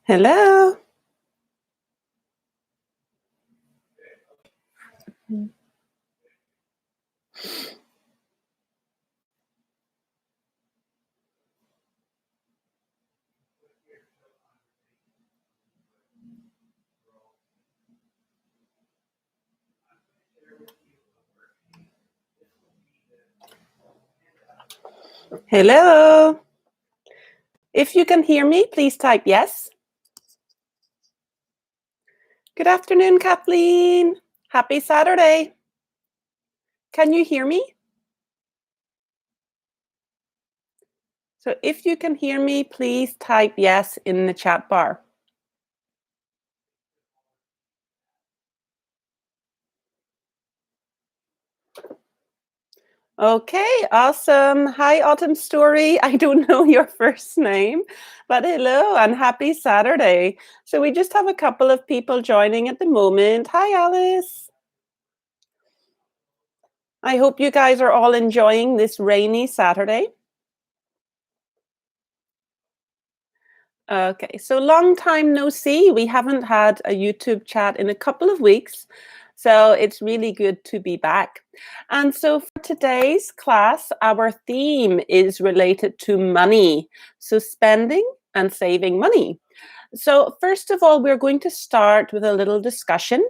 Hello. Hello. If you can hear me, please type yes. Good afternoon, Kathleen. Happy Saturday. Can you hear me? So if you can hear me, please type yes in the chat bar. Okay, awesome. Hi, Autumn Story. I don't know your first name, but hello and happy Saturday. So we just have a couple of people joining at the moment. Hi, Alice. I hope you guys are all enjoying this rainy Saturday. Okay, so long time no see. We haven't had a YouTube chat in a couple of weeks, so it's really good to be back. And so for today's class, our theme is related to money, so spending and saving money. So first of all, we're going to start with a little discussion.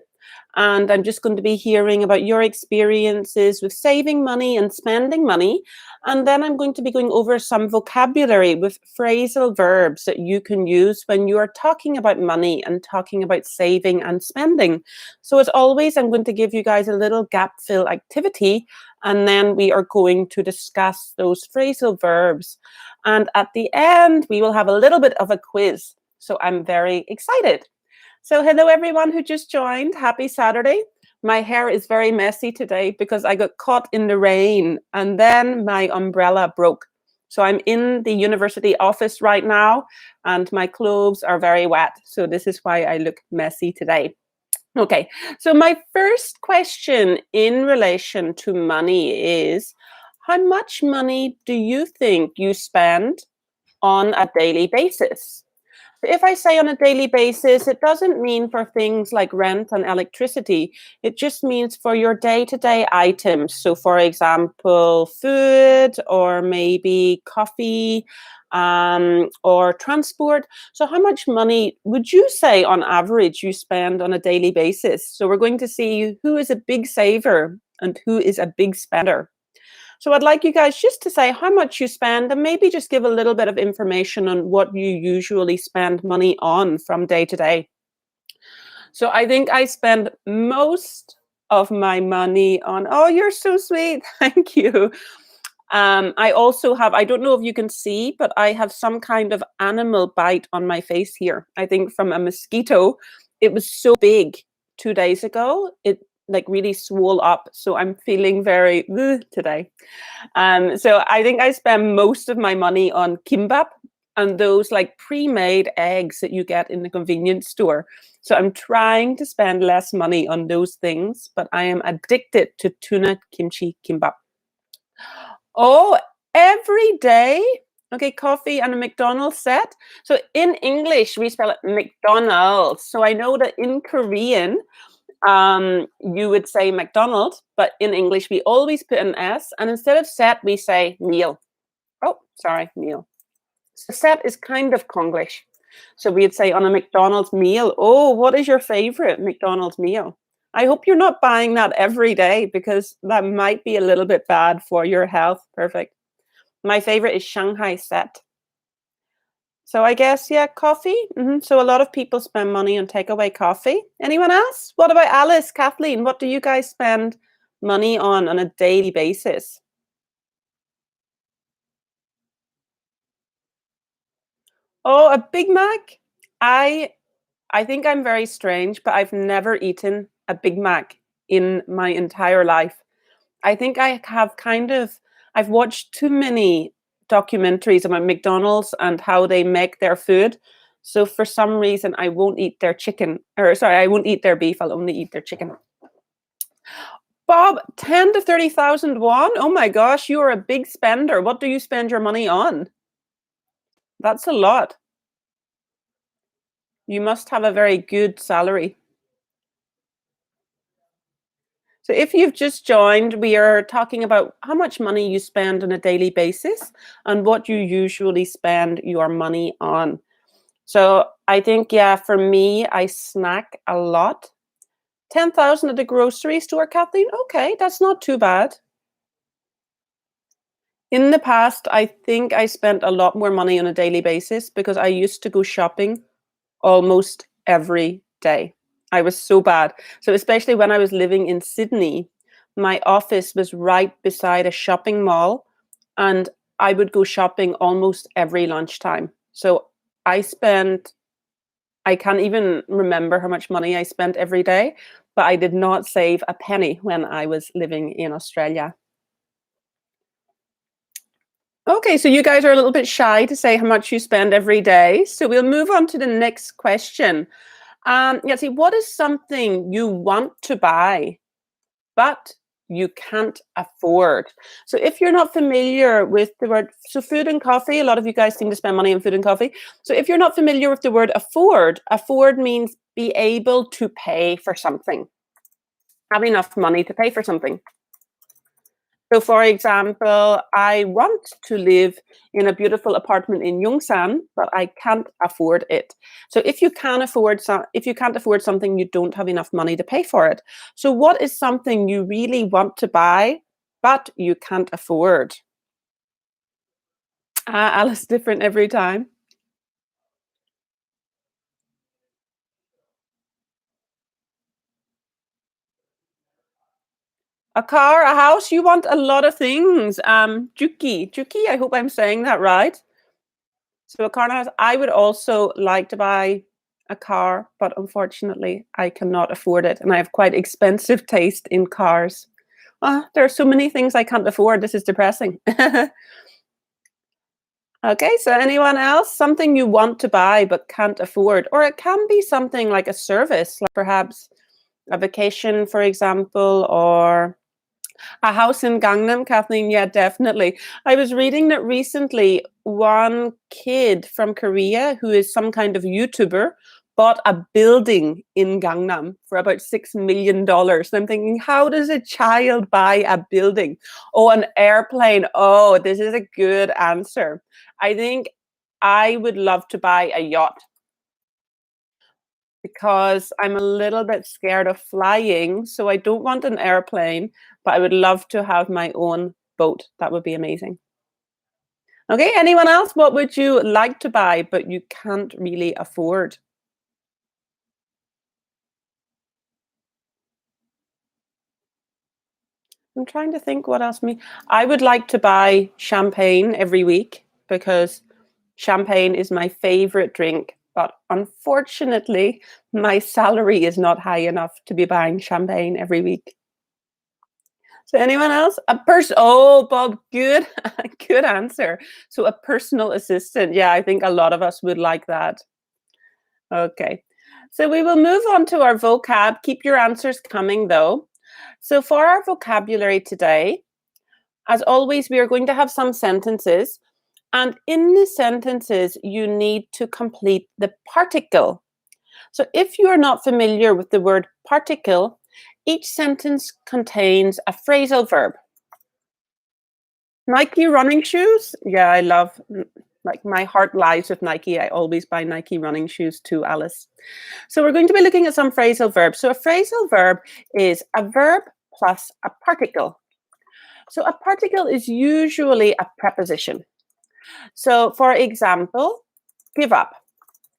And I'm just going to be hearing about your experiences with saving money and spending money. And then I'm going to be going over some vocabulary with phrasal verbs that you can use when you are talking about money and talking about saving and spending. So as always, I'm going to give you guys a little gap fill activity, and then we are going to discuss those phrasal verbs. And at the end, we will have a little bit of a quiz. So I'm very excited. So hello everyone who just joined. Happy Saturday. My hair is very messy today because I got caught in the rain and then my umbrella broke. So I'm in the university office right now and my clothes are very wet. So this is why I look messy today. Okay, so my first question in relation to money is, how much money do you think you spend on a daily basis? If I say on a daily basis, it doesn't mean for things like rent and electricity. It just means for your day-to-day items. So for example, food or maybe coffee or transport. So how much money would you say on average you spend on a daily basis? So we're going to see who is a big saver and who is a big spender. So I'd like you guys just to say how much you spend and maybe just give a little bit of information on what you usually spend money on from day to day. So I think I spend most of my money on, oh, you're so sweet. Thank you. I also have, I don't know if you can see, but I have some kind of animal bite on my face here. I think from a mosquito. It was so big 2 days ago. It like really swole up. So I'm feeling very today. So I think I spend most of my money on kimbap and those like pre-made eggs that you get in the convenience store. So I'm trying to spend less money on those things, but I am addicted to tuna kimchi kimbap. Oh, every day. Okay, coffee and a McDonald's set. So in English, we spell it McDonald's. So I know that in Korean, you would say McDonald's, but in English, we always put an S. And instead of set, we say meal. Oh, sorry, meal. So set is kind of Konglish. So we'd say on a McDonald's meal, oh, what is your favorite McDonald's meal? I hope you're not buying that every day because that might be a little bit bad for your health. Perfect. My favorite is Shanghai set. So I guess, yeah, coffee. So a lot of people spend money on takeaway coffee. Anyone else? What about Alice, Kathleen? What do you guys spend money on a daily basis? Oh, a Big Mac? I think I'm very strange, but I've never eaten a Big Mac in my entire life. I think I have I've watched too many documentaries about McDonald's and how they make their food. So for some reason, I won't eat their chicken, or sorry, I won't eat their beef. I'll only eat their chicken. Bob, 10 to 30,000 won? Oh my gosh, you are a big spender. What do you spend your money on? That's a lot. You must have a very good salary. So if you've just joined, we are talking about how much money you spend on a daily basis and what you usually spend your money on. So I think, yeah, for me, I snack a lot. 10,000 at the grocery store, Kathleen? Okay, that's not too bad. In the past, I think I spent a lot more money on a daily basis because I used to go shopping almost every day. I was so bad. So especially when I was living in Sydney, my office was right beside a shopping mall, and I would go shopping almost every lunchtime. So I spent I can't even remember how much money I spent every day, but I did not save a penny when I was living in Australia. Okay, so you guys are a little bit shy to say how much you spend every day. So we'll move on to the next question. Yeah, see, what is something you want to buy, but you can't afford? So if you're not familiar with the word, so food and coffee, a lot of you guys seem to spend money on food and coffee. So if you're not familiar with the word afford means be able to pay for something, have enough money to pay for something. So, for example, I want to live in a beautiful apartment in Yongsan, but I can't afford it. So, if you can't afford something, you don't have enough money to pay for it. So, what is something you really want to buy, but you can't afford? Alice, different every time. A car, a house. You want a lot of things. Juki. I hope I'm saying that right. So a car and a house. I would also like to buy a car, but unfortunately, I cannot afford it, and I have quite expensive taste in cars. There are so many things I can't afford. This is depressing. Okay, so anyone else? Something you want to buy but can't afford, or it can be something like a service, like perhaps a vacation, for example, or a house in Gangnam, Kathleen, yeah, definitely. I was reading that recently one kid from Korea who is some kind of YouTuber bought a building in Gangnam for about $6 million. And I'm thinking, how does a child buy a building? Oh, an airplane. Oh, this is a good answer. I think I would love to buy a yacht because I'm a little bit scared of flying. So I don't want an airplane, but I would love to have my own boat. That would be amazing. Okay, anyone else? What would you like to buy, but you can't really afford? I'm trying to think what else me. I would like to buy champagne every week because champagne is my favorite drink. But unfortunately, my salary is not high enough to be buying champagne every week. So anyone else? A person? Oh, Bob, good, good answer. So a personal assistant. Yeah, I think a lot of us would like that. Okay. So we will move on to our vocab. Keep your answers coming though. So for our vocabulary today, as always, we are going to have some sentences. And in the sentences, you need to complete the particle. So if you are not familiar with the word particle, each sentence contains a phrasal verb. Nike running shoes? Yeah, I love like my heart lies with Nike. I always buy Nike running shoes too, Alice. So we're going to be looking at some phrasal verbs. So a phrasal verb is a verb plus a particle. So a particle is usually a preposition. So for example, give up.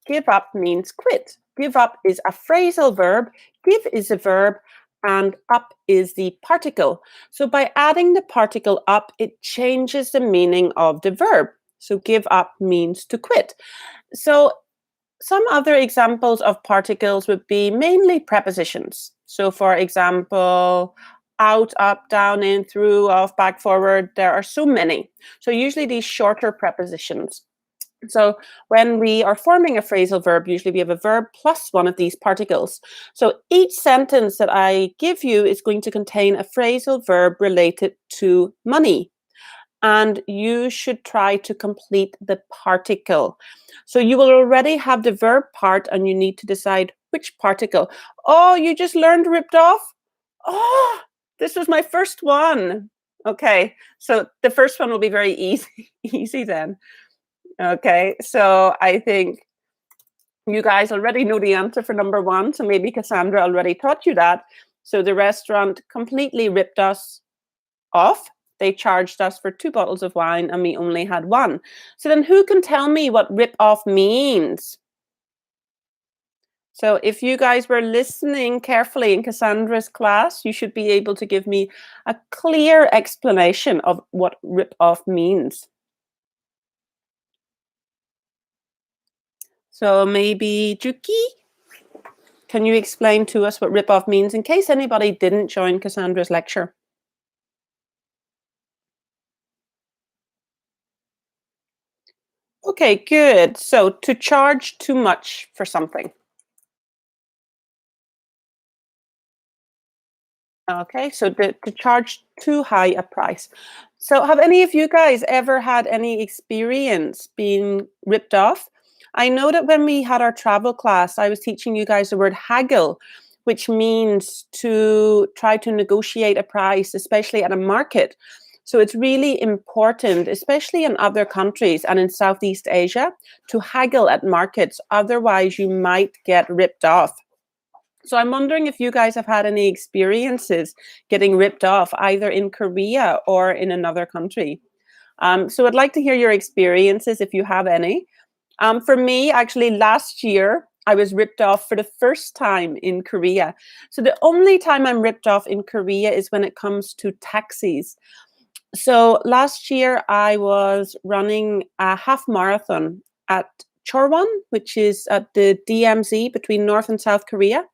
Give up means quit. Give up is a phrasal verb. Give is a verb and up is the particle. So by adding the particle up, it changes the meaning of the verb. So give up means to quit. So some other examples of particles would be mainly prepositions. So for example, out, up, down, in, through, off, back, forward. There are so many. So usually these shorter prepositions. So when we are forming a phrasal verb, usually we have a verb plus one of these particles. So each sentence that I give you is going to contain a phrasal verb related to money. and you should try to complete the particle. So you will already have the verb part and you need to decide which particle. Oh, you just learned ripped off? Oh, this was my first one. Okay, so the first one will be very easy, easy then. Okay, so I think you guys already know the answer for number one, so maybe Cassandra already taught you that. So the restaurant completely ripped us off. They charged us for 2 bottles of wine and we only had one. So then who can tell me what rip off means? So if you guys were listening carefully in Cassandra's class, you should be able to give me a clear explanation of what rip off means. So maybe Juki, can you explain to us what rip off means in case anybody didn't join Cassandra's lecture? Okay, good. So to charge too much for something. Okay, so to charge too high a price. So have any of you guys ever had any experience being ripped off? I know that when we had our travel class, I was teaching you guys the word haggle, which means to try to negotiate a price, especially at a market. So it's really important, especially in other countries and in Southeast Asia, to haggle at markets. Otherwise, you might get ripped off. So I'm wondering if you guys have had any experiences getting ripped off either in Korea or in another country. So I'd like to hear your experiences if you have any. For me, actually, last year, I was ripped off for the first time in Korea. So the only time I'm ripped off in Korea is when it comes to taxis. So last year, I was running a half marathon at Chorwon, which is at the DMZ between North and South Korea.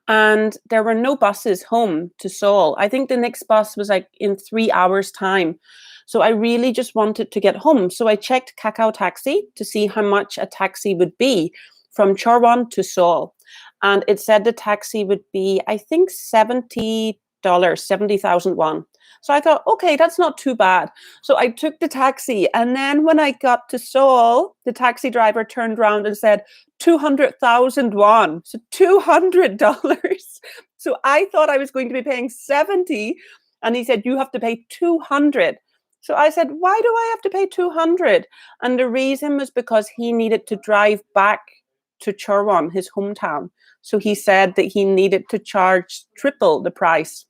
And there were no buses home to Seoul. I think the next bus was like in 3 hours' time. So I really just wanted to get home. So I checked Kakao Taxi to see how much a taxi would be from Chorwon to Seoul. And it said the taxi would be, I think, $70, 70,000 won. So I thought, okay, that's not too bad. So I took the taxi. And then when I got to Seoul, the taxi driver turned around and said, 200,000 won, so $200. So I thought I was going to be paying 70, and he said, you have to pay 200. So I said, why do I have to pay 200? And the reason was because he needed to drive back to Chorwon, his hometown. So he said that he needed to charge triple the price.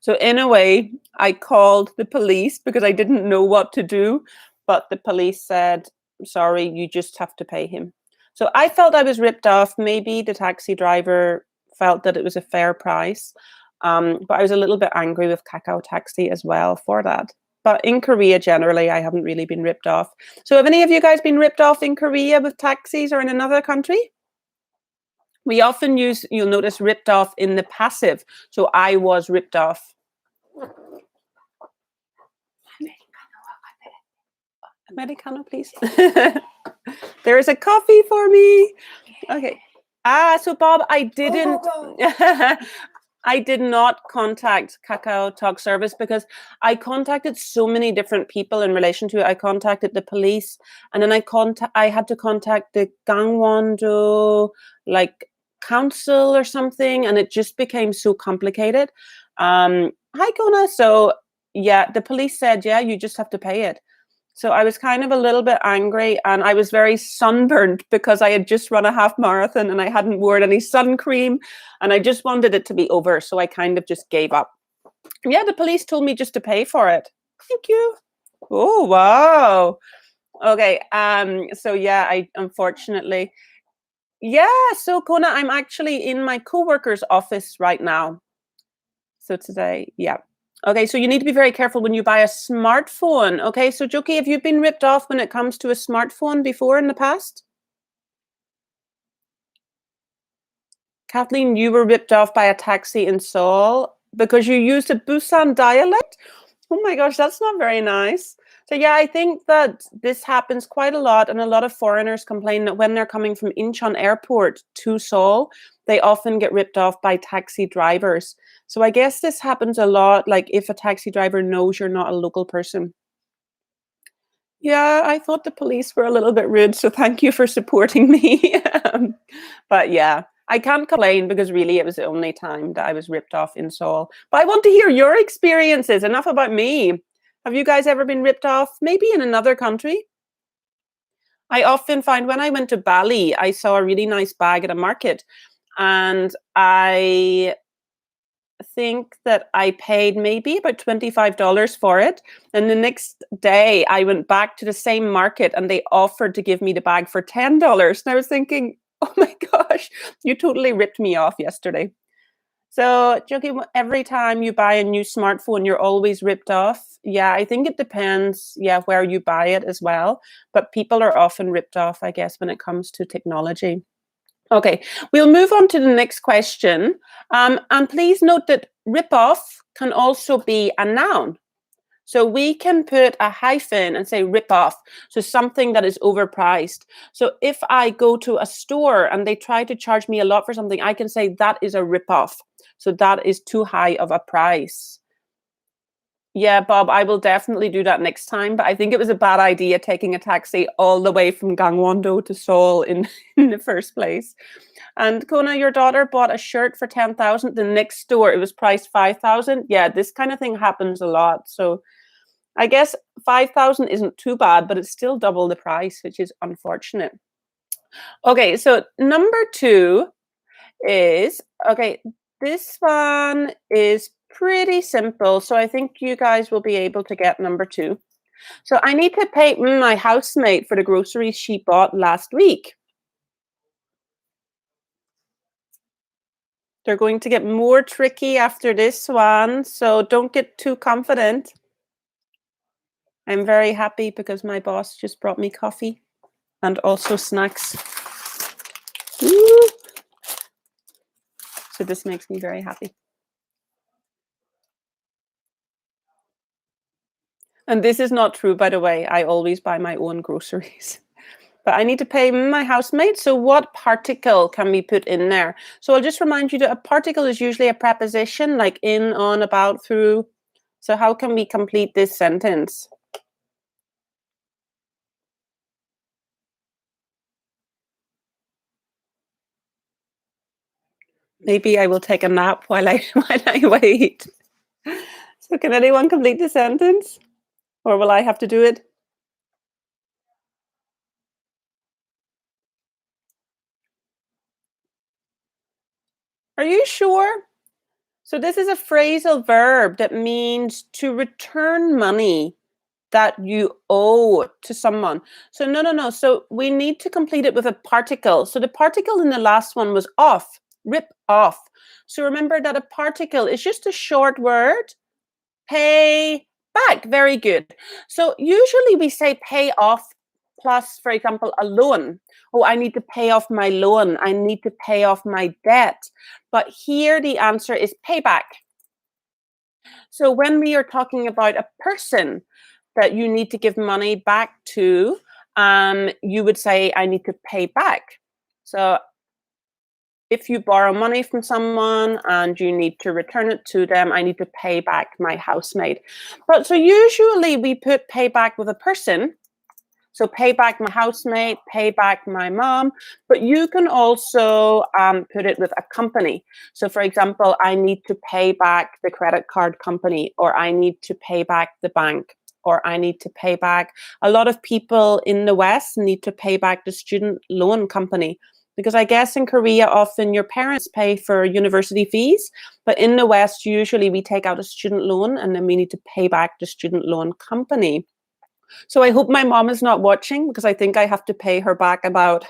So in a way, I called the police because I didn't know what to do. But the police said, sorry, you just have to pay him. So I felt I was ripped off. Maybe the taxi driver felt that it was a fair price. But I was a little bit angry with Kakao Taxi as well for that. But in Korea, generally, I haven't really been ripped off. So have any of you guys been ripped off in Korea with taxis or in another country? We often use, you'll notice, ripped off in the passive. So I was ripped off. Americano, please. There is a coffee for me. Okay. So Bob, I didn't. I did not contact Kakao Talk Service because I contacted so many different people in relation to it. I contacted the police, and then I had to contact the Gangwon-do like council or something, and it just became so complicated. Hi Kona. So yeah, the police said, yeah, you just have to pay it. So I was kind of a little bit angry, and I was very sunburned because I had just run a half marathon and I hadn't worn any sun cream, and I just wanted it to be over. So I kind of just gave up. Yeah, the police told me just to pay for it. Thank you. Oh, wow. Okay. So yeah, I unfortunately, yeah. So Kona, I'm actually in my coworker's office right now. So today, yeah. Okay, so you need to be very careful when you buy a smartphone. Okay, so Joki, have you been ripped off when it comes to a smartphone before in the past? Kathleen, you were ripped off by a taxi in Seoul because you used a Busan dialect? Oh my gosh, that's not very nice. So yeah, I think that this happens quite a lot, and a lot of foreigners complain that when they're coming from Incheon Airport to Seoul, they often get ripped off by taxi drivers. So I guess this happens a lot, like if a taxi driver knows you're not a local person. Yeah, I thought the police were a little bit rude, so thank you for supporting me. But yeah, I can't complain because really it was the only time that I was ripped off in Seoul. But I want to hear your experiences. Enough about me. Have you guys ever been ripped off? Maybe in another country? I often find when I went to Bali, I saw a really nice bag at a market, and I think that I paid maybe about $25 for it. And the next day I went back to the same market and they offered to give me the bag for $10. And I was thinking, oh my gosh, you totally ripped me off yesterday. So, Joki, every time you buy a new smartphone, you're always ripped off. Yeah, I think it depends, yeah, where you buy it as well. But people are often ripped off, I guess, when it comes to technology. Okay, we'll move on to the next question. And please note that rip off can also be a noun. So we can put a hyphen and say rip off. So something that is overpriced. So if I go to a store and they try to charge me a lot for something, I can say that is a rip off. So that is too high of a price. Yeah, Bob, I will definitely do that next time. But I think it was a bad idea taking a taxi all the way from Gangwon-do to Seoul in, in the first place. And Kona, your daughter bought a shirt for 10,000. The next store it was priced 5,000. Yeah, this kind of thing happens a lot. So I guess 5,000 isn't too bad, but it's still double the price, which is unfortunate. Okay, so number two is okay. This one is pretty simple, so I think you guys will be able to get number two. So I need to pay my housemate for the groceries she bought last week. They're going to get more tricky after this one, so don't get too confident. I'm very happy because my boss just brought me coffee and also snacks. Woo! So this makes me very happy. And this is not true, by the way. I always buy my own groceries. But I need to pay my housemate. So what particle can we put in there? So I'll just remind you that a particle is usually a preposition like in, on, about, through. So how can we complete this sentence? Maybe I will take a nap while I wait. So can anyone complete the sentence? Or will I have to do it? Are you sure? So this is a phrasal verb that means to return money that you owe to someone. So no. So we need to complete it with a particle. So the particle in the last one was off, rip off. So remember that a particle is just a short word. Pay back. Very good. So usually we say pay off plus, for example, a loan. Oh, I need to pay off my loan. I need to pay off my debt. But here the answer is payback. So when we are talking about a person that you need to give money back to, you would say, I need to pay back. So if you borrow money from someone and you need to return it to them, I need to pay back my housemate. But so usually we put pay back with a person. So pay back my housemate, pay back my mom, but you can also put it with a company. So for example, I need to pay back the credit card company, or I need to pay back the bank, or I need to pay back. A lot of people in the West need to pay back the student loan company. Because I guess in Korea, often your parents pay for university fees, but in the West, usually we take out a student loan and then we need to pay back the student loan company. So I hope my mom is not watching because I think I have to pay her back about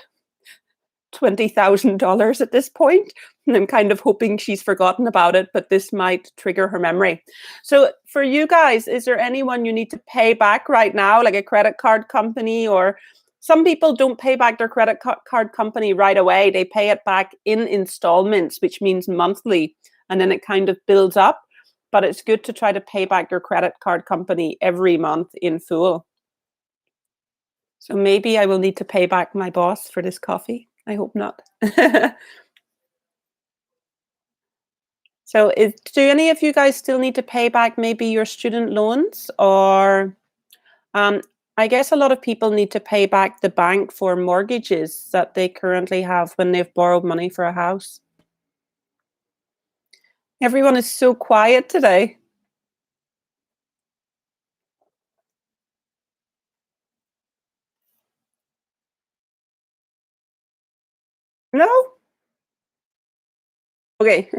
$20,000 at this point. And I'm kind of hoping she's forgotten about it, but this might trigger her memory. So for you guys, is there anyone you need to pay back right now, like a credit card company? Or some people don't pay back their credit card company right away. They pay it back in installments, which means monthly, and then it kind of builds up. But it's good to try to pay back your credit card company every month in full. So maybe I will need to pay back my boss for this coffee. I hope not. So do any of you guys still need to pay back maybe your student loans or um, I guess a lot of people need to pay back the bank for mortgages that they currently have when they've borrowed money for a house. Everyone is so quiet today. No? Okay.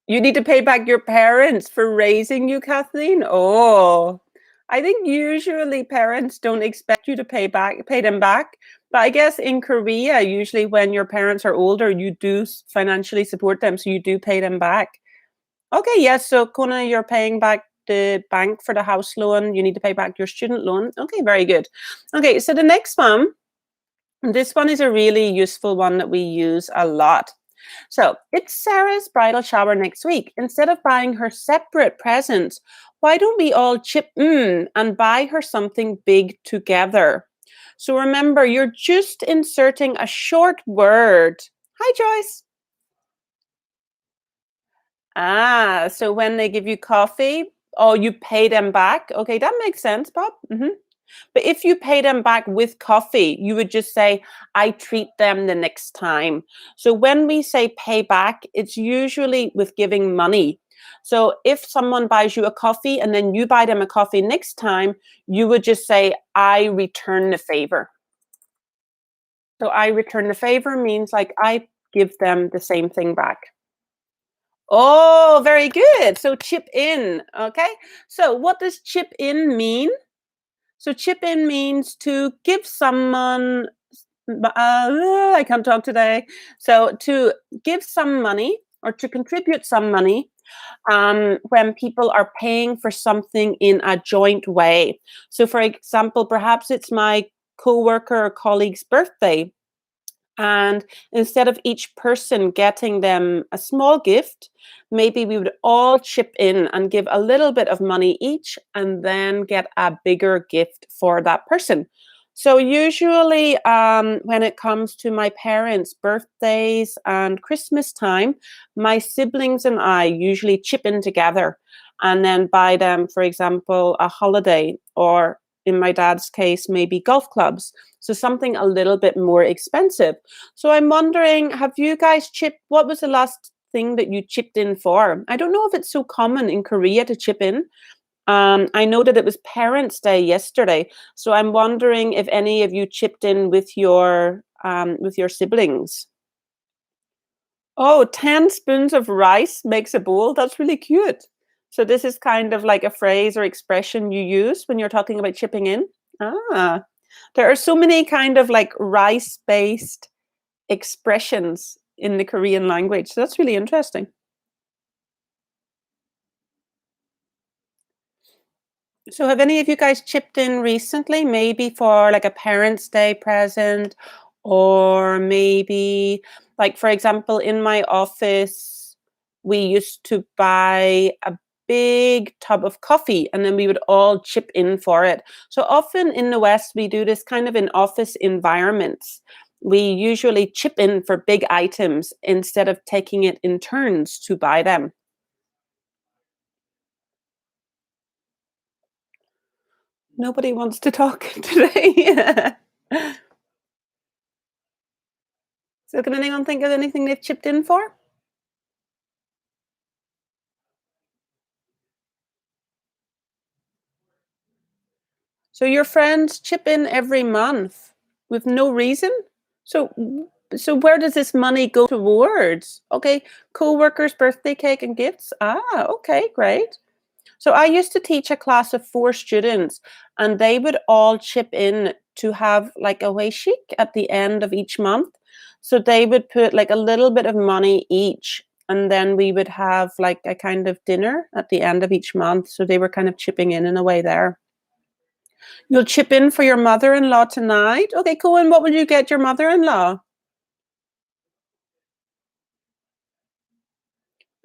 You need to pay back your parents for raising you, Kathleen? Oh, I think usually parents don't expect you to pay them back. But I guess in Korea, usually when your parents are older, you do financially support them, so you do pay them back. Okay, yes. So Kona, you're paying back the bank for the house loan. You need to pay back your student loan. Okay, very good. Okay, so the next one, this one is a really useful one that we use a lot. So it's Sarah's bridal shower next week. Instead of buying her separate presents, why don't we all chip in and buy her something big together? So remember, you're just inserting a short word. Hi, Joyce. So when they give you coffee, oh, you pay them back. Okay, that makes sense, Bob. But if you pay them back with coffee, you would just say, I treat them the next time. So when we say pay back, it's usually with giving money. So if someone buys you a coffee and then you buy them a coffee next time, you would just say, I return the favor. So I return the favor means like I give them the same thing back. Oh, very good. So chip in. Okay. So what does chip in mean? So chip in means to give someone I can't talk today. So to give some money or to contribute some money when people are paying for something in a joint way. So, for example, perhaps it's my coworker or colleague's birthday, and instead of each person getting them a small gift, maybe we would all chip in and give a little bit of money each and then get a bigger gift for that person. So, usually, when it comes to my parents' birthdays and Christmas time, my siblings and I usually chip in together and then buy them, for example, a holiday or in my dad's case, maybe golf clubs. So something a little bit more expensive. So I'm wondering, have you guys what was the last thing that you chipped in for? I don't know if it's so common in Korea to chip in. I know that it was Parents' Day yesterday. So I'm wondering if any of you chipped in with your siblings. Oh, 10 spoons of rice makes a bowl. That's really cute. So this is kind of like a phrase or expression you use when you're talking about chipping in. Ah, there are so many kind of like rice-based expressions in the Korean language. So that's really interesting. So have any of you guys chipped in recently, maybe for like a Parents' Day present, or maybe like for example, in my office, we used to buy a big tub of coffee and then we would all chip in for it. So often in the West, we do this kind of in office environments. We usually chip in for big items instead of taking it in turns to buy them. Nobody wants to talk today. So can anyone think of anything they've chipped in for? So your friends chip in every month with no reason? So so where does this money go towards? Okay, co-workers' birthday cake and gifts. Okay, great. So I used to teach a class of 4 students, and they would all chip in to have like a weishik at the end of each month. So they would put like a little bit of money each, and then we would have like a kind of dinner at the end of each month. So they were kind of chipping in a way there. You'll chip in for your mother-in-law tonight? Okay, cool. And what would you get your mother-in-law?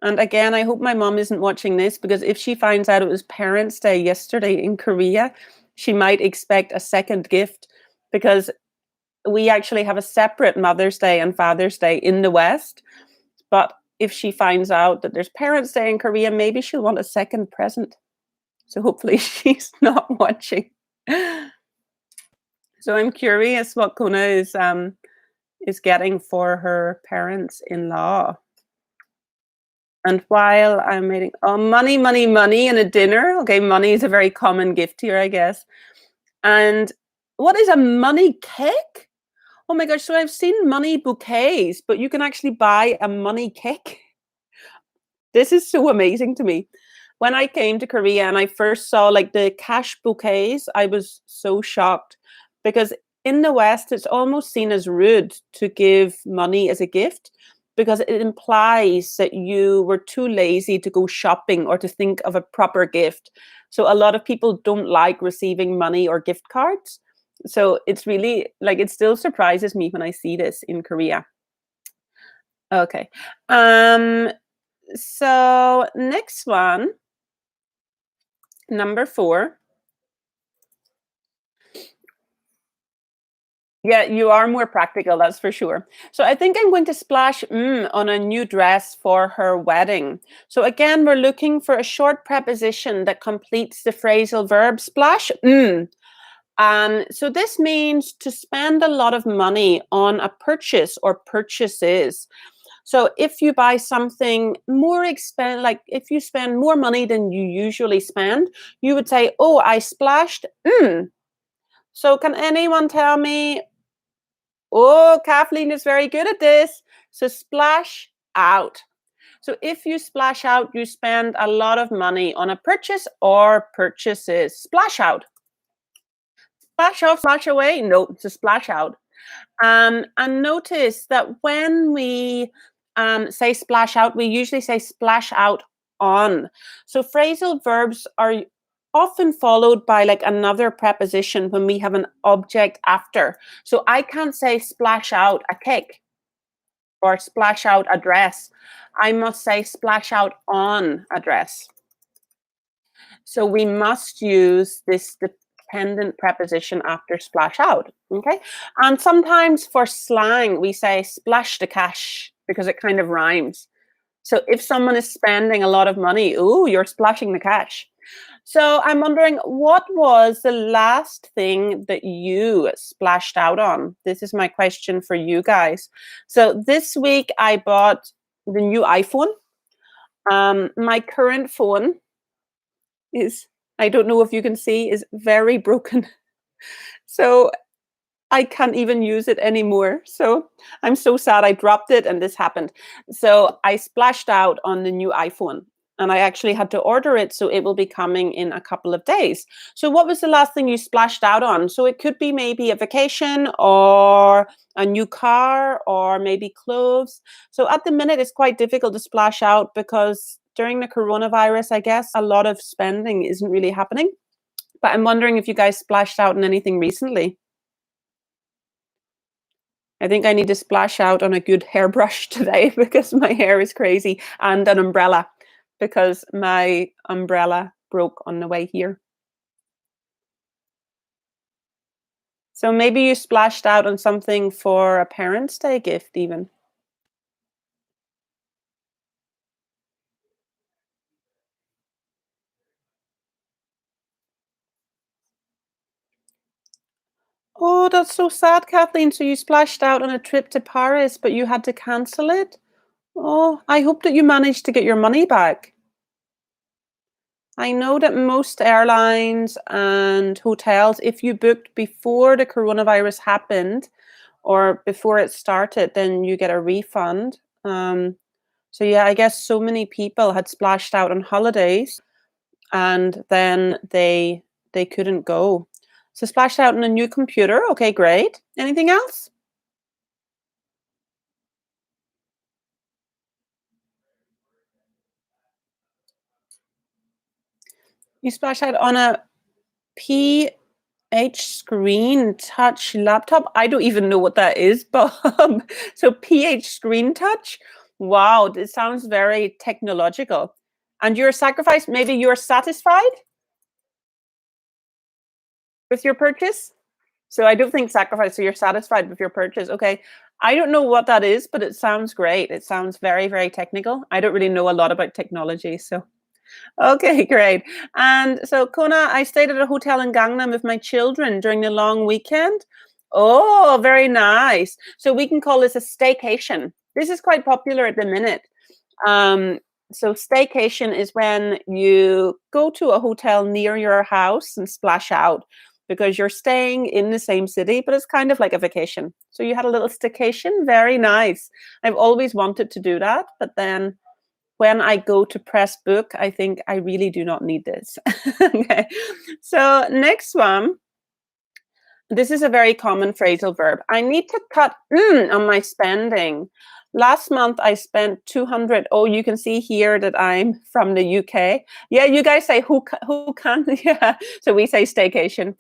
And again, I hope my mom isn't watching this because if she finds out it was Parents' Day yesterday in Korea, she might expect a second gift because we actually have a separate Mother's Day and Father's Day in the West. But if she finds out that there's Parents' Day in Korea, maybe she'll want a second present. So hopefully she's not watching. So I'm curious what Kona is getting for her parents-in-law. And while I'm waiting, oh, money, money, money, and a dinner. Okay, money is a very common gift here, I guess. And what is a money cake? Oh my gosh, so I've seen money bouquets, but you can actually buy a money cake. This is so amazing to me. When I came to Korea and I first saw like the cash bouquets, I was so shocked because in the West, it's almost seen as rude to give money as a gift because it implies that you were too lazy to go shopping or to think of a proper gift. So a lot of people don't like receiving money or gift cards. So it's really like it still surprises me when I see this in Korea. Okay. Um, so next one, number 4. Yeah, you are more practical, that's for sure. So I think I'm going to splash on a new dress for her wedding. So again, we're looking for a short preposition that completes the phrasal verb splash. And so this means to spend a lot of money on a purchase or purchases. So if you buy something more expensive, like if you spend more money than you usually spend, you would say, "Oh, I splashed." So can anyone tell me? Oh, Kathleen is very good at this. So splash out. So if you splash out, you spend a lot of money on a purchase or purchases. Splash out. Splash off, splash away. No, it's a splash out. And notice that when we say splash out, we usually say splash out on. So phrasal verbs are often followed by like another preposition when we have an object after. So I can't say splash out a cake or splash out a dress. I must say splash out on a dress. So we must use this dependent preposition after splash out, okay? And sometimes for slang, we say splash the cash because it kind of rhymes. So if someone is spending a lot of money, ooh, you're splashing the cash. So I'm wondering, what was the last thing that you splashed out on? This is my question for you guys. So this week I bought the new iPhone. My current phone is, I don't know if you can see, is very broken. So I can't even use it anymore. So I'm so sad I dropped it and this happened. So I splashed out on the new iPhone and I actually had to order it. So it will be coming in a couple of days. So what was the last thing you splashed out on? So it could be maybe a vacation or a new car or maybe clothes. So at the minute, it's quite difficult to splash out because during the coronavirus, I guess a lot of spending isn't really happening. But I'm wondering if you guys splashed out on anything recently. I think I need to splash out on a good hairbrush today because my hair is crazy, and an umbrella because my umbrella broke on the way here. So maybe you splashed out on something for a Parents' Day gift even. Oh, that's so sad, Kathleen. So you splashed out on a trip to Paris, but you had to cancel it? Oh, I hope that you managed to get your money back. I know that most airlines and hotels, if you booked before the coronavirus happened or before it started, then you get a refund. So yeah, I guess so many people had splashed out on holidays and then they couldn't go. So splashed out on a new computer. Okay, great. Anything else? You splashed out on a PH screen touch laptop. I don't even know what that is, but so PH screen touch. Wow, this sounds very technological. And you're sacrificed, maybe you're satisfied? with your purchase? So I don't think sacrifice. So you're satisfied with your purchase. Okay. I don't know what that is, but it sounds great. It sounds very, very technical. I don't really know a lot about technology. So, okay, great. And so, Kona, I stayed at a hotel in Gangnam with my children during the long weekend. Oh, very nice. So we can call this a staycation. This is quite popular at the minute. Um, so staycation is when you go to a hotel near your house and splash out because you're staying in the same city, but it's kind of like a vacation. So you had a little staycation, very nice. I've always wanted to do that, but then when I go to press book, I think I really do not need this. Okay. So next one, this is a very common phrasal verb. I need to cut on my spending. Last month I spent 200. Oh, you can see here that I'm from the UK. Yeah, you guys say who can? Yeah. So we say staycation.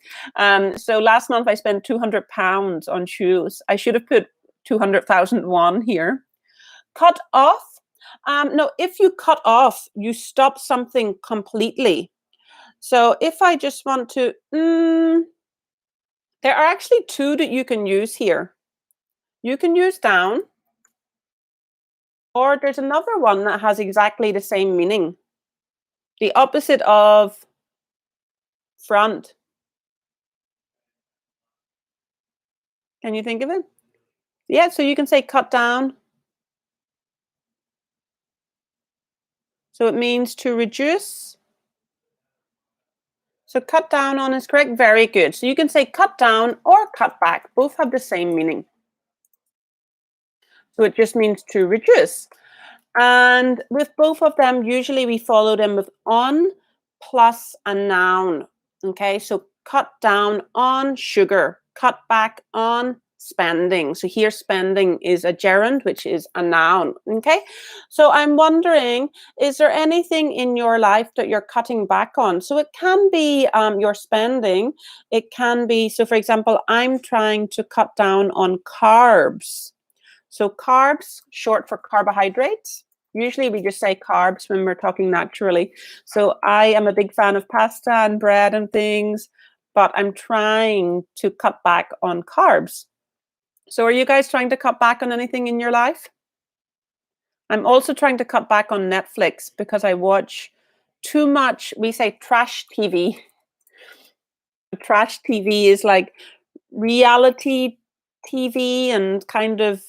So last month I spent 200 pounds on shoes. I should have put 200,001 here. Cut off. No, if you cut off, you stop something completely. So if I just want to there are actually two that you can use here. You can use down, or there's another one that has exactly the same meaning. The opposite of front. Can you think of it? Yeah, so you can say cut down. So it means to reduce. So cut down on is correct. Very good. So you can say cut down or cut back. Both have the same meaning. So it just means to reduce. And with both of them, usually we follow them with on plus a noun. Okay, so cut down on sugar, cut back on spending. So here spending is a gerund, which is a noun. Okay, so I'm wondering, is there anything in your life that you're cutting back on? So it can be your spending. It can be, so for example, I'm trying to cut down on carbs. So carbs, short for carbohydrates. Usually we just say carbs when we're talking naturally. So I am a big fan of pasta and bread and things, but I'm trying to cut back on carbs. So are you guys trying to cut back on anything in your life? I'm also trying to cut back on Netflix because I watch too much, we say trash TV. Trash TV is like reality TV and kind of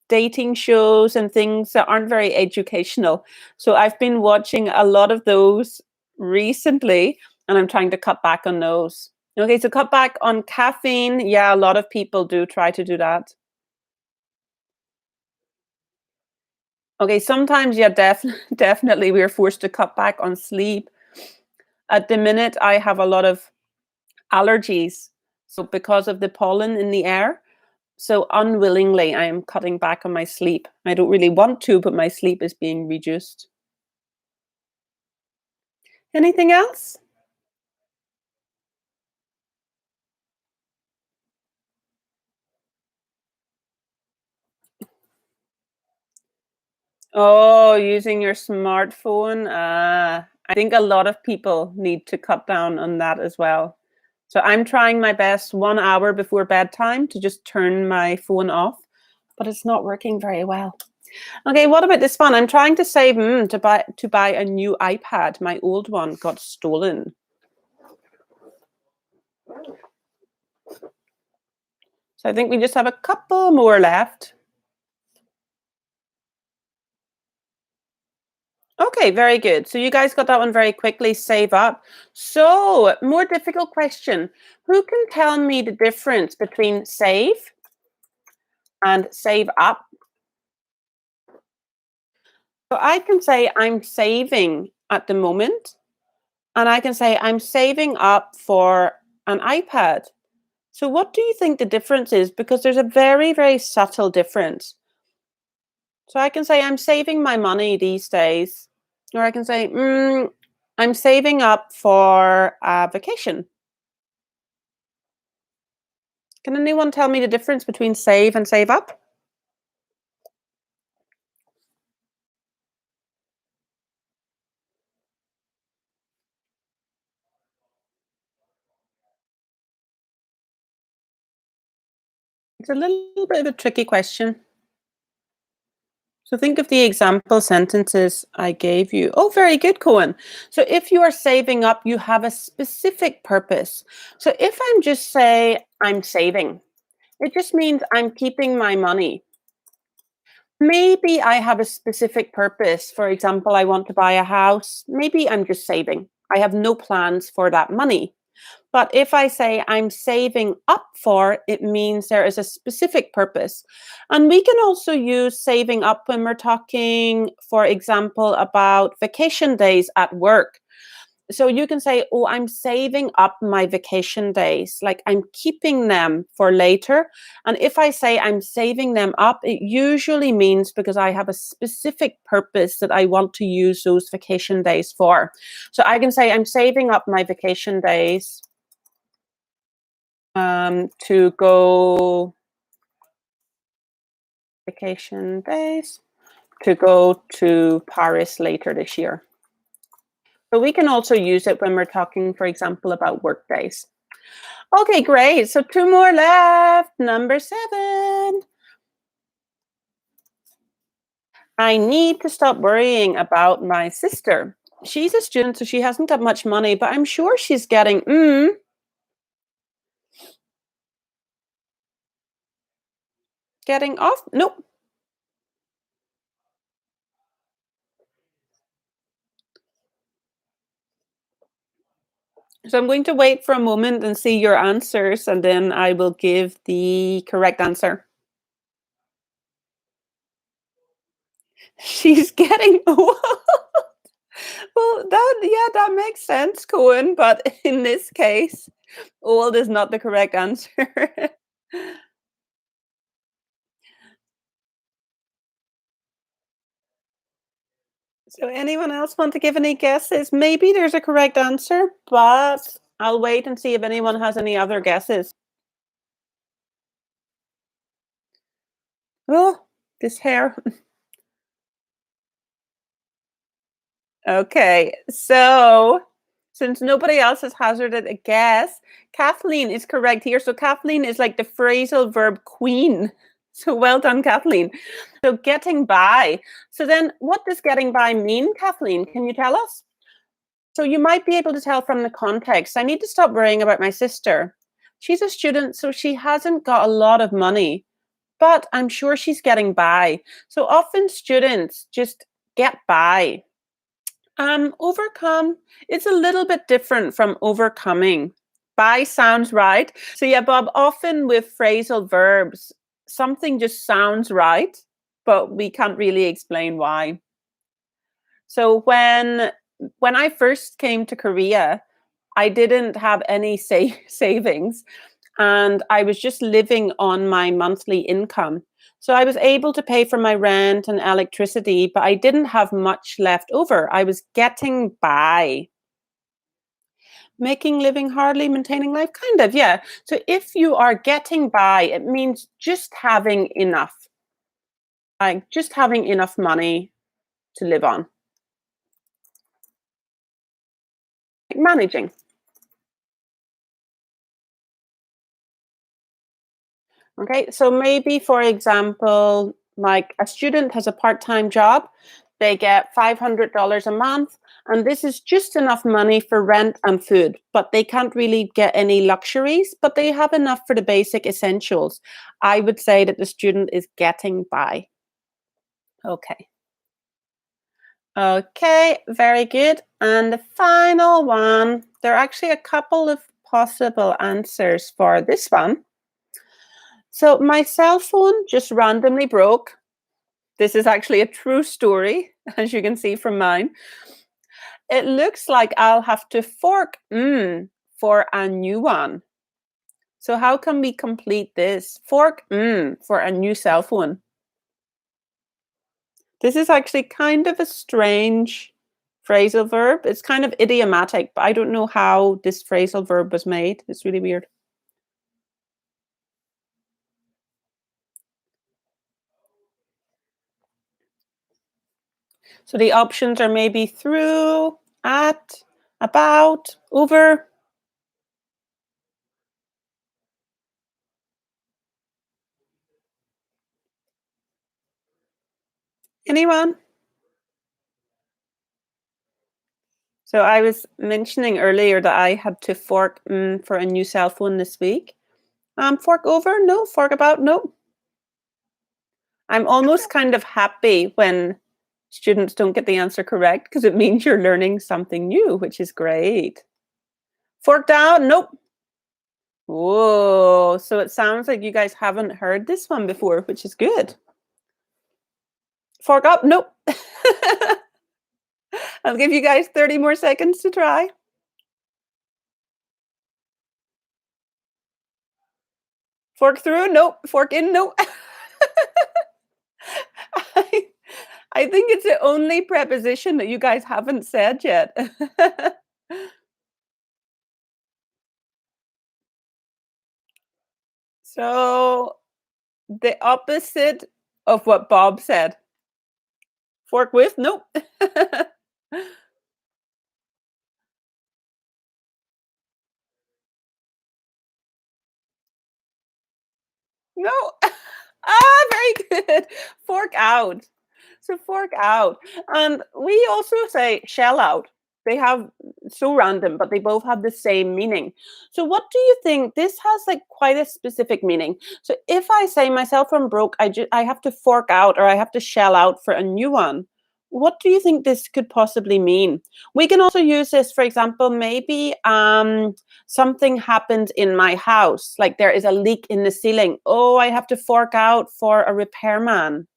dating shows and things that aren't very educational. So I've been watching a lot of those recently, and I'm trying to cut back on those. Okay, so cut back on caffeine. Yeah, a lot of people do try to do that. Okay, sometimes, yeah, definitely we're forced to cut back on sleep. At the minute, I have a lot of allergies. So because of the pollen in the air, so unwillingly, I am cutting back on my sleep. I don't really want to, but my sleep is being reduced. Anything else? Oh, using your smartphone. I think a lot of people need to cut down on that as well. So I'm trying my best 1 hour before bedtime to just turn my phone off, but it's not working very well. Okay, what about this one? I'm trying to save to buy a new iPad. My old one got stolen. So I think we just have a couple more left. Okay, very good. So you guys got that one very quickly. Save up. So, more difficult question. Who can tell me the difference between save and save up? So I can say I'm saving at the moment, and I can say I'm saving up for an iPad. So what do you think the difference is? Because there's a very, very subtle difference. So I can say I'm saving my money these days, or I can say I'm saving up for a vacation. Can anyone tell me the difference between save and save up? It's a little bit of a tricky question. So think of the example sentences I gave you. Oh, very good, Cohen. So if you are saving up, you have a specific purpose. So if I'm just say I'm saving, it just means I'm keeping my money. Maybe I have a specific purpose. For example, I want to buy a house. Maybe I'm just saving. I have no plans for that money. But if I say I'm saving up for, it means there is a specific purpose. And we can also use saving up when we're talking, for example, about vacation days at work. So you can say, oh, I'm saving up my vacation days, like I'm keeping them for later. And if I say I'm saving them up, it usually means because I have a specific purpose that I want to use those vacation days for. So I can say I'm saving up my vacation days to go vacation days to go to Paris later this year. But we can also use it when we're talking, for example, about work days. Okay, great. So two more left. Number 7. I need to stop worrying about my sister. She's a student, so she hasn't got much money, but I'm sure she's getting off. Nope. So I'm going to wait for a moment and see your answers, and then I will give the correct answer. She's getting well, that makes sense, Cohen, but in this case, old is not the correct answer. So anyone else want to give any guesses? Maybe there's a correct answer, but I'll wait and see if anyone has any other guesses. Oh, this hair. Okay, so since nobody else has hazarded a guess, Kathleen is correct here. So Kathleen is like the phrasal verb queen. So well done, Kathleen. So getting by. So then what does getting by mean, Kathleen? Can you tell us? So you might be able to tell from the context. I need to stop worrying about my sister. She's a student, so she hasn't got a lot of money, but I'm sure she's getting by. So often students just get by. Overcome, it's a little bit different from overcoming. By sounds right. So yeah, Bob, often with phrasal verbs, something just sounds right, but we can't really explain why. So when I first came to Korea, I didn't have any savings, and I was just living on my monthly income. So I was able to pay for my rent and electricity, but I didn't have much left over. I was getting by. Making living hardly, maintaining life, kind of, yeah. So if you are getting by, it means just having enough, like just having enough money to live on, like managing. Okay, so maybe, for example, like a student has a part-time job, they get $500 a month, and this is just enough money for rent and food, but they can't really get any luxuries, but they have enough for the basic essentials. I would say that the student is getting by. Okay. Okay, very good. And the final one, there are actually a couple of possible answers for this one. So my cell phone just randomly broke. This is actually a true story, as you can see from mine. It looks like I'll have to fork for a new one. So how can we complete this? Fork for a new cell phone. This is actually kind of a strange phrasal verb. It's kind of idiomatic, but I don't know how this phrasal verb was made. It's really weird. So the options are maybe through, at, about, over. Anyone? So I was mentioning earlier that I had to fork for a new cell phone this week. Fork over? No. Fork about? No. I'm almost kind of happy when students don't get the answer correct because it means you're learning something new, which is great. Fork down? Nope. Whoa. So it sounds like you guys haven't heard this one before, which is good. Fork up? Nope. I'll give you guys 30 more seconds to try. Fork through? Nope. Fork in? Nope. I, I think it's the only preposition that you guys haven't said yet. So the opposite of what Bob said. Fork with? Nope. No. Very good. Fork out. So fork out. And we also say shell out. They have so random, but they both have the same meaning. So what do you think? This has like quite a specific meaning. So if I say myself I'm broke, I have to fork out or I have to shell out for a new one. What do you think this could possibly mean? We can also use this, for example, maybe something happened in my house, like there is a leak in the ceiling. Oh, I have to fork out for a repairman.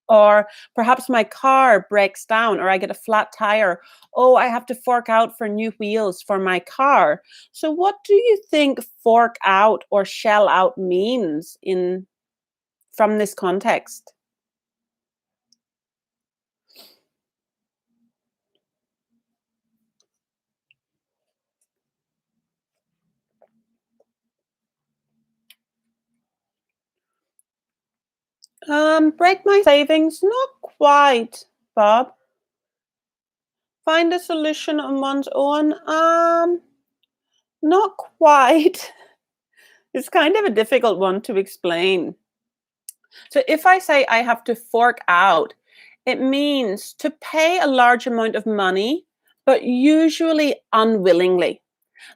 Or perhaps my car breaks down or I get a flat tire. Oh, I have to fork out for new wheels for my car. So what do you think fork out or shell out means in from this context? Break my savings? Not quite, Bob. Find a solution on one's own? Not quite. It's kind of a difficult one to explain. So if I say I have to fork out, it means to pay a large amount of money, but usually unwillingly.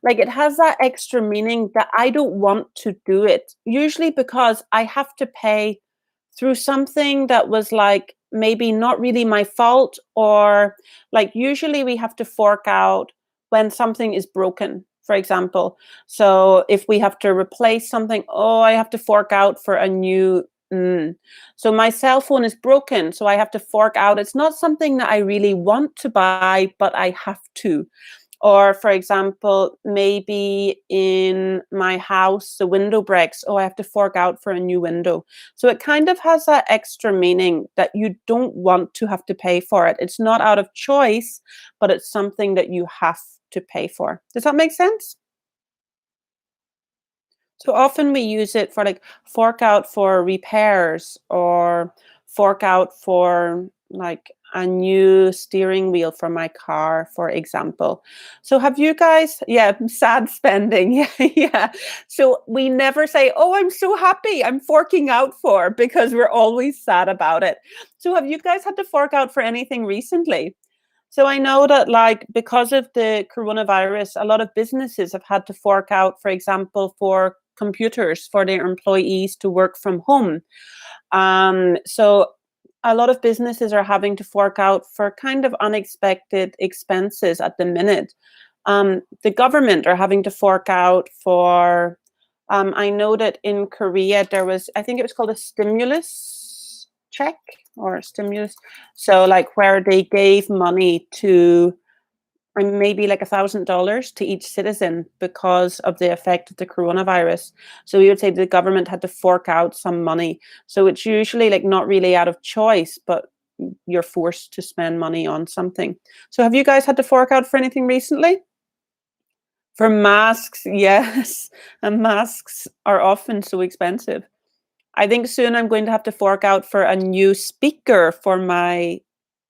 Like it has that extra meaning that I don't want to do it, usually because I have to pay through something that was like maybe not really my fault, or like usually we have to fork out when something is broken, for example. So if we have to replace something, oh, I have to fork out for a new so my cell phone is broken, so I have to fork out. It's not something that I really want to buy, but I have to. Or, for example, maybe in my house, the window breaks. Oh, I have to fork out for a new window. So it kind of has that extra meaning that you don't want to have to pay for it. It's not out of choice, but it's something that you have to pay for. Does that make sense? So often we use it for like fork out for repairs or fork out for like a new steering wheel for my car, for example. So have you guys, yeah, sad spending. Yeah, yeah. So we never say, oh, I'm so happy I'm forking out for, because we're always sad about it. So have you guys had to fork out for anything recently? So I know that, like, because of the coronavirus, a lot of businesses have had to fork out, for example, for computers for their employees to work from home. So a lot of businesses are having to fork out for kind of unexpected expenses at the minute. The government are having to fork out for. I know that in Korea there was, I think it was called a stimulus check or stimulus. So like where they gave money to maybe like $1,000 to each citizen because of the effect of the coronavirus. So we would say the government had to fork out some money. So it's usually like not really out of choice, but you're forced to spend money on something. So have you guys had to fork out for anything recently? For masks, yes. And masks are often so expensive. I think soon I'm going to have to fork out for a new speaker for my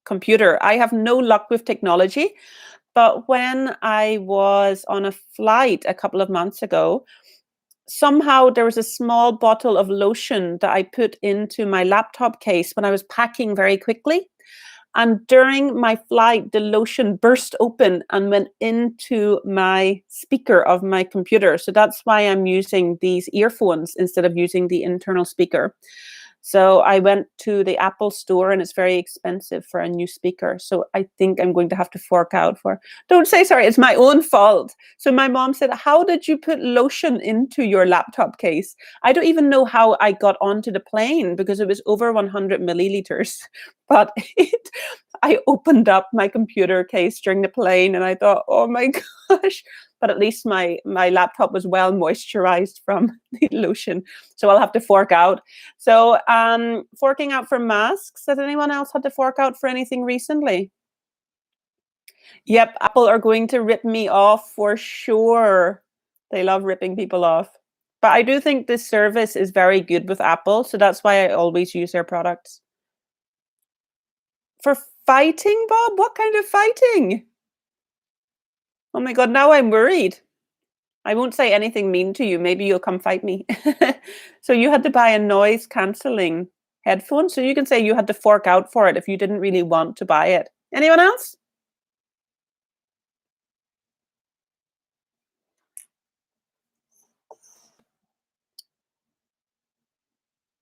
computer. I have no luck with technology, but when I was on a flight a couple of months ago, somehow there was a small bottle of lotion that I put into my laptop case when I was packing very quickly. And during my flight, the lotion burst open and went into my speaker of my computer. So that's why I'm using these earphones instead of using the internal speaker. So I went to the Apple store and it's very expensive for a new speaker. So I think I'm going to have to fork out for. Don't say sorry, it's my own fault. So my mom said, "How did you put lotion into your laptop case?" I don't even know how I got onto the plane because it was over 100 milliliters. But I opened up my computer case during the plane and I thought, "Oh my gosh." But at least my laptop was well moisturized from the lotion. So I'll have to fork out. So, forking out for masks. Has anyone else had to fork out for anything recently? Yep, Apple are going to rip me off for sure. They love ripping people off. But I do think this service is very good with Apple, so that's why I always use their products. For fighting, Bob? What kind of fighting? Oh my God, now I'm worried. I won't say anything mean to you. Maybe you'll come fight me. So you had to buy a noise cancelling headphone. So you can say you had to fork out for it if you didn't really want to buy it. Anyone else?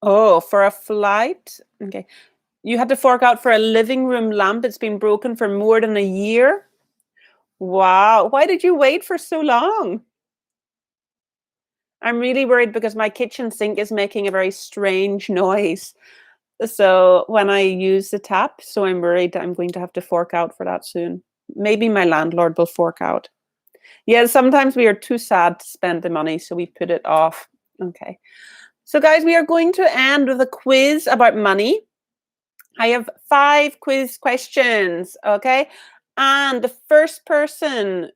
Oh, for a flight? Okay. You had to fork out for a living room lamp. It's been broken for more than a year. Wow. Why did you wait for so long? I'm really worried because my kitchen sink is making a very strange noise. So when I use the tap, so I'm worried I'm going to have to fork out for that soon. Maybe my landlord will fork out. Yeah, sometimes we are too sad to spend the money, so we put it off. Okay. So guys, we are going to end with a quiz about money. I have 5 quiz questions, okay? And the first person,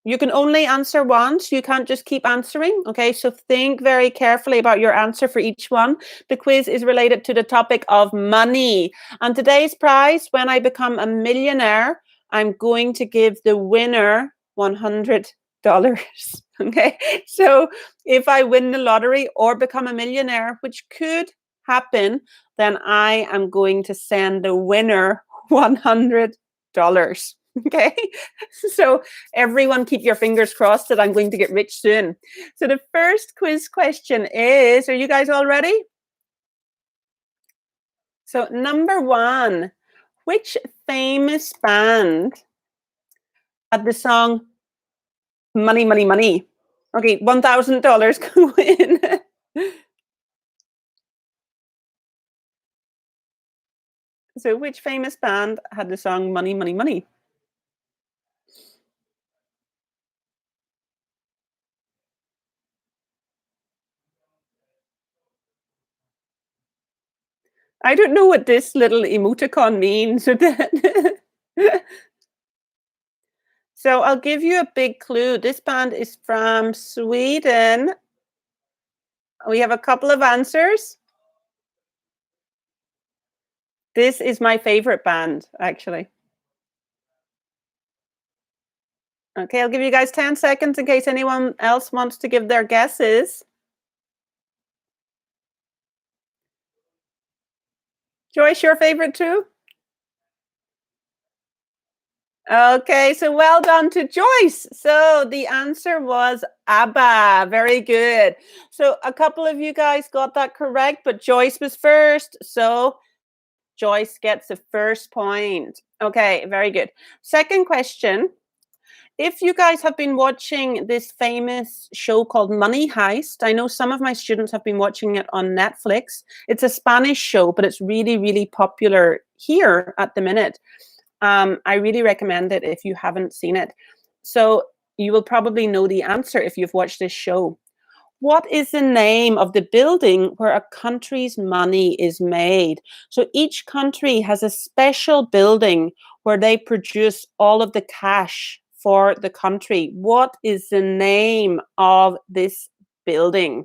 you can only answer once. You can't just keep answering. Okay. So think very carefully about your answer for each one. The quiz is related to the topic of money. And today's prize, when I become a millionaire, I'm going to give the winner $100. Okay. So if I win the lottery or become a millionaire, which could happen, then I am going to send the winner $100. Okay. So everyone keep your fingers crossed that I'm going to get rich soon. So the first quiz question is, are you guys all ready? So number 1, which famous band had the song Money, Money, Money? Okay, $1,000 can win. So which famous band had the song Money, Money, Money? I don't know what this little emoticon means. So I'll give you a big clue. This band is from Sweden. We have a couple of answers. This is my favorite band, actually. Okay, I'll give you guys 10 seconds in case anyone else wants to give their guesses. Joyce, your favorite too? Okay, so well done to Joyce. So the answer was ABBA. Very good. So a couple of you guys got that correct, but Joyce was first. So Joyce gets the first point. Okay, very good. Second question. If you guys have been watching this famous show called Money Heist, I know some of my students have been watching it on Netflix. It's a Spanish show, but it's really, really popular here at the minute. I really recommend it if you haven't seen it. So you will probably know the answer if you've watched this show. What is the name of the building where a country's money is made? So each country has a special building where they produce all of the cash for the country. What is the name of this building?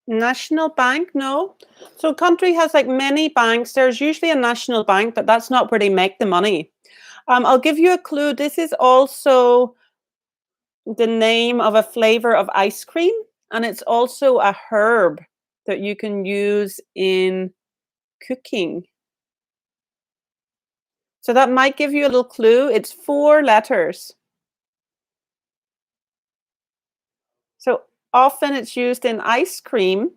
National bank? No. So country has like many banks. There's usually a national bank, but that's not where they make the money. I'll give you a clue. This is also the name of a flavor of ice cream, and it's also a herb that you can use in cooking. So that might give you a little clue. It's 4 letters. So often it's used in ice cream,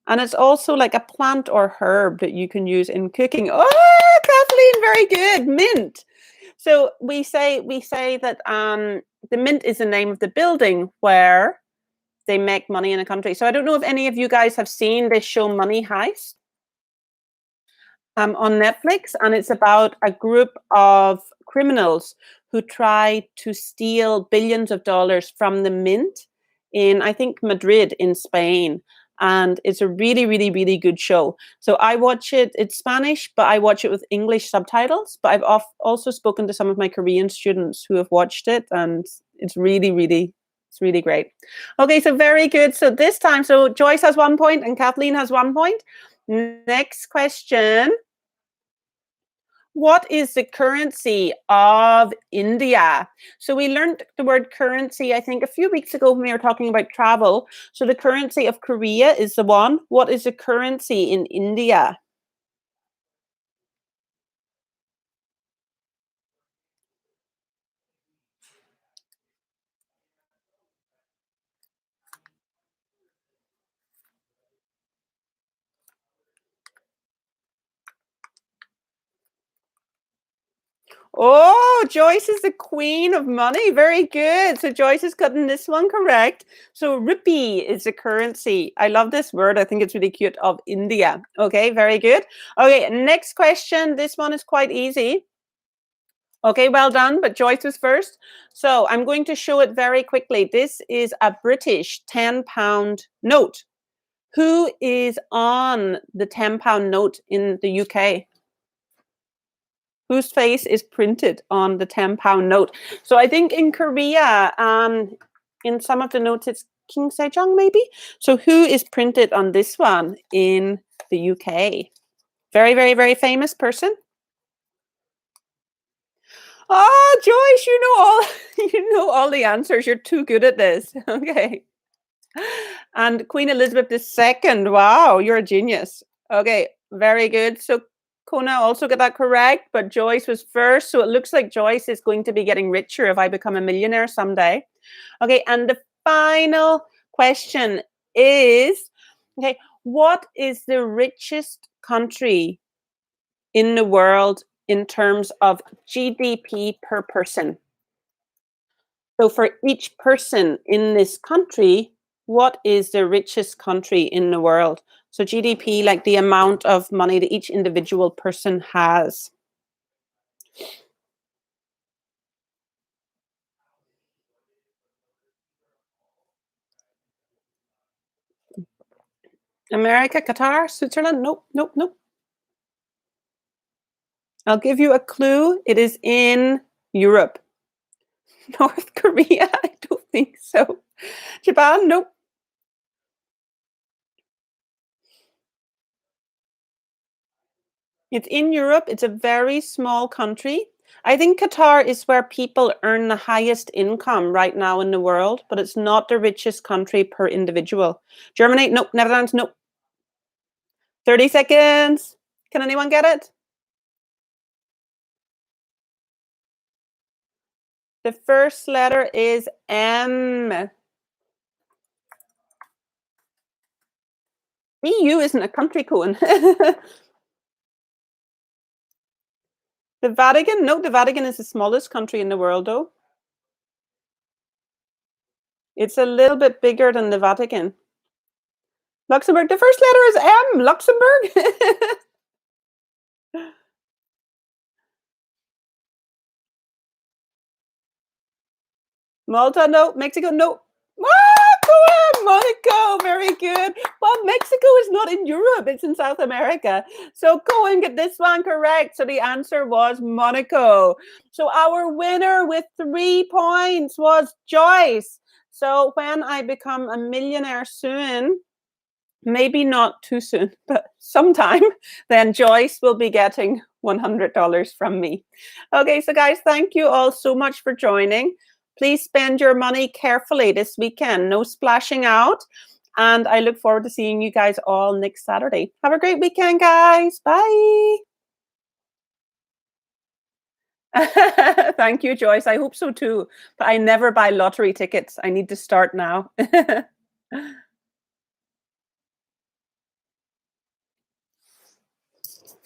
and it's also like a plant or herb that you can use in cooking. Oh, Kathleen, very good. Mint. So we say that the mint is the name of the building where they make money in a country. So I don't know if any of you guys have seen this show Money Heist on Netflix, and it's about a group of criminals who try to steal billions of dollars from the mint in, I think, Madrid in Spain. And it's a really, really, really good show. So I watch it. It's Spanish, but I watch it with English subtitles. But I've also spoken to some of my Korean students who have watched it, and it's really, really, it's really great. Okay, so very good. So this time, so Joyce has 1 point and Kathleen has 1 point. Next question. What is the currency of India? So we learned the word currency, I think, a few weeks ago when we were talking about travel. So the currency of Korea is the one. What is the currency in India? Oh, Joyce is the queen of money. Very good. So Joyce has gotten this one correct. So rupee is the currency. I love this word. I think it's really cute, of India. Okay, very good. Okay, next question. This one is quite easy. Okay, well done, but Joyce was first. So I'm going to show it very quickly. This is a British £10 note. Who is on the £10 note in the UK? Whose face is printed on the £10 note? So I think in Korea, in some of the notes, it's King Sejong maybe. So who is printed on this one in the UK? Very, very, very famous person. Oh, Joyce, you know all you know all the answers. You're too good at this. Okay. And Queen Elizabeth II. Wow, you're a genius. Okay, very good. So Kona also got that correct, but Joyce was first. So it looks like Joyce is going to be getting richer if I become a millionaire someday. Okay, and the final question is, okay, what is the richest country in the world in terms of GDP per person? So for each person in this country, what is the richest country in the world? So GDP, like the amount of money that each individual person has. America, Qatar, Switzerland? Nope, nope, nope. I'll give you a clue. It is in Europe. North Korea? I don't think so. Japan? Nope. It's in Europe. It's a very small country. I think Qatar is where people earn the highest income right now in the world, but it's not the richest country per individual. Germany? Nope. Netherlands? Nope. 30 seconds. Can anyone get it? The first letter is M. EU isn't a country, Cohen. The Vatican? No, the Vatican is the smallest country in the world, though. It's a little bit bigger than the Vatican. Luxembourg? The first letter is M. Luxembourg? Malta? No. Mexico? No. Ah, Cohen, Monaco, very good. Well, Mexico is not in Europe, it's in South America. So Cohen get this one correct. So the answer was Monaco. So our winner with 3 points was Joyce. So when I become a millionaire soon, Maybe not too soon, but sometime, then Joyce will be getting $100 from me. Okay, so guys, thank you all so much for joining. Please spend your money carefully this weekend. No splashing out. And I look forward to seeing you guys all next Saturday. Have a great weekend, guys. Bye. Thank you, Joyce. I hope so too. But I never buy lottery tickets. I need to start now.